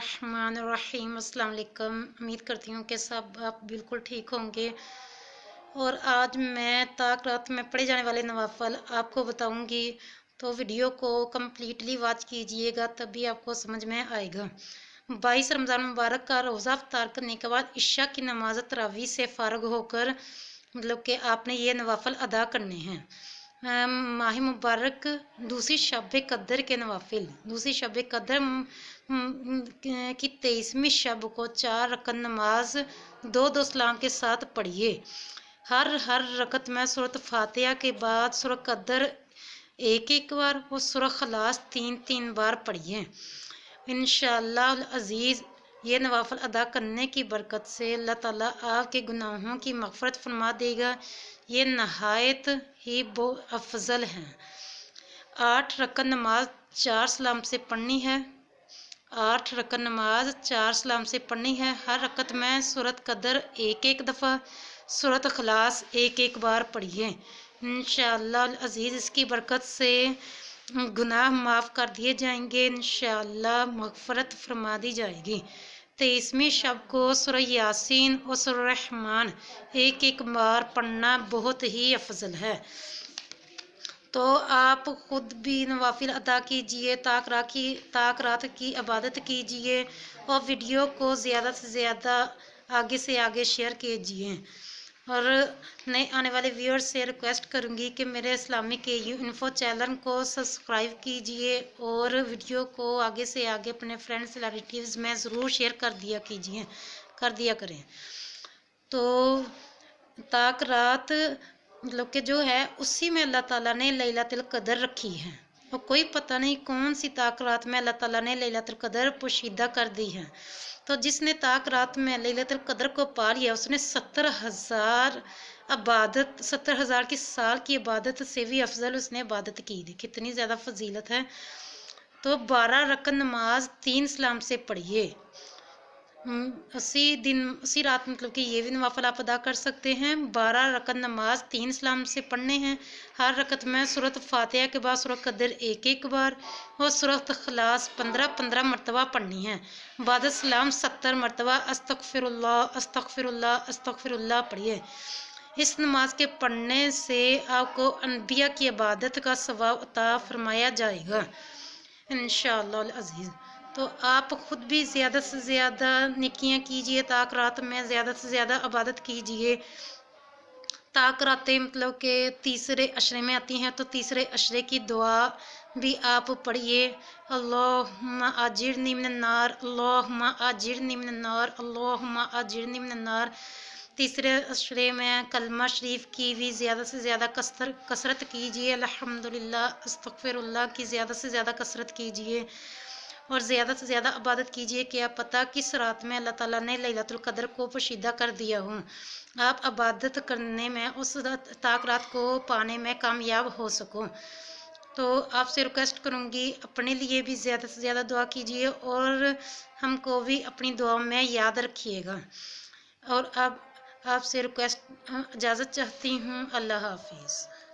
बिस्मिल्लाहिर्रहमानिर्रहीम। अस्सलाम वालेकुम। उम्मीद करती हूँ कि सब आप बिल्कुल ठीक होंगे। और आज मैं ताक रात में पढ़े जाने वाले नवाफल आपको बताऊंगी, तो वीडियो को कम्प्लीटली वॉच कीजिएगा, तभी आपको समझ में आएगा। 22 रमज़ान मुबारक का रोज़ा अफ्तार करने के बाद इशा की नमाज तरावी से फ़ारग होकर मतलब कि आपने ये नवाफल अदा करने हैं। माह मुबारक दूसरी शब कदर के नवाफिल, दूसरी शब कदर की 23वीं शब को 4 रकत नमाज दो सलाम के साथ पढ़िए। हर रकत में सूरत फातिहा के बाद सूरत कदर एक बार और सूरत खलास 3 बार पढ़िए। इंशाअल्लाह अज़ीज़ ये नवाफल अदा करने की बरकत से अल्लाह ताला आपके गुनाहों की मग़फ़रत फरमा देगा। ये नहायत ही अफजल हैं। 8 रकत नमाज 4 सलाम से पढ़नी है। 8 रकत नमाज 4 सलाम से पढ़नी है। हर रकत में सूरत कदर एक दफ़ा, सूरत खलास एक बार पढ़िए। इंशाअल्लाह अज़ीज़ इसकी बरकत से गुनाह माफ़ कर दिए जाएंगे, इंशाअल्लाह मग़फ़रत फरमा दी जाएगी। 23वीं शब को सूरह यासीन और सूरह रहमान एक बार पढ़ना बहुत ही अफजल है। तो आप ख़ुद भी नवाफिल अदा कीजिए, ताक रात की इबादत कीजिए और वीडियो को ज़्यादा से ज़्यादा आगे से आगे शेयर कीजिए। और नए आने वाले व्यूअर्स से रिक्वेस्ट करूंगी कि मेरे इस्लामिक इन्फो चैनल को सब्सक्राइब कीजिए और वीडियो को आगे से आगे अपने फ्रेंड्स रिलेटिव्स में ज़रूर शेयर कर दिया करें। तो ताक रात मतलब कि जो है उसी में अल्लाह ताला ने लैलतुल कदर रखी है, और कोई पता नहीं कौन सी ताक रात में अल्लाह ताला ने लैलतुल कदर पोशीदा कर दी है। तो जिसने ताक रात में लैलतुल कदर को पा लिया उसने 70,000 की साल की इबादत से भी अफजल उसने इबादत की थी। कितनी ज़्यादा फजीलत है। तो 12 रकत नमाज 3 सलाम से पढ़िए। उसी रात मतलब कि ये भी नवाफल आप अदा कर सकते हैं। 12 रकत नमाज 3 सलाम से पढ़ने हैं। हर रकत में सूरत फातिहा के बाद सूरत कदर एक बार और सूरत खलास 15 मरतबा पढ़नी है। बाद सलाम 70 मरतबा अस्तगफिरुल्लाह अस्तगफिरुल्लाह अस्तगफिरुल्लाह पढ़िए। इस नमाज के पढ़ने से आपको अनबिया की इबादत का सवाब अता फरमाया जाएगा इंशाअल्लाह अज़ीज़। तो आप ख़ुद भी ज़्यादा से ज़्यादा नेकियां कीजिए, ताक रात में ज़्यादा से ज़्यादा इबादत कीजिए। ताक रातें मतलब कि तीसरे अशरे में आती हैं, तो तीसरे अशरे की दुआ भी आप पढ़िए। अल्लाहुम्मा आजिरनी मिनन नार, अल्लाहुम्मा आजिरनी मिनन नार, अल्लाहुम्मा आजिरनी मिनन नार। तीसरे अशरे में कलमा शरीफ की भी ज़्यादा से ज़्यादा कसरत कीजिए। अल्हम्दुलिल्लाह अस्तगफिरुल्लाह की ज़्यादा से ज़्यादा कसरत कीजिए और ज़्यादा से ज़्यादा इबादत कीजिए। क्या पता किस रात में अल्लाह ताला ने लैलतुल कदर को पोशीदा कर दिया हो, आप इबादत करने में उस ताक रात को पाने में कामयाब हो सको। तो आपसे रिक्वेस्ट करूँगी अपने लिए भी ज़्यादा से ज़्यादा दुआ कीजिए और हमको भी अपनी दुआ में याद रखिएगा। और अब आपसे रिक्वेस्ट इजाज़त चाहती हूँ। अल्लाह हाफिज़।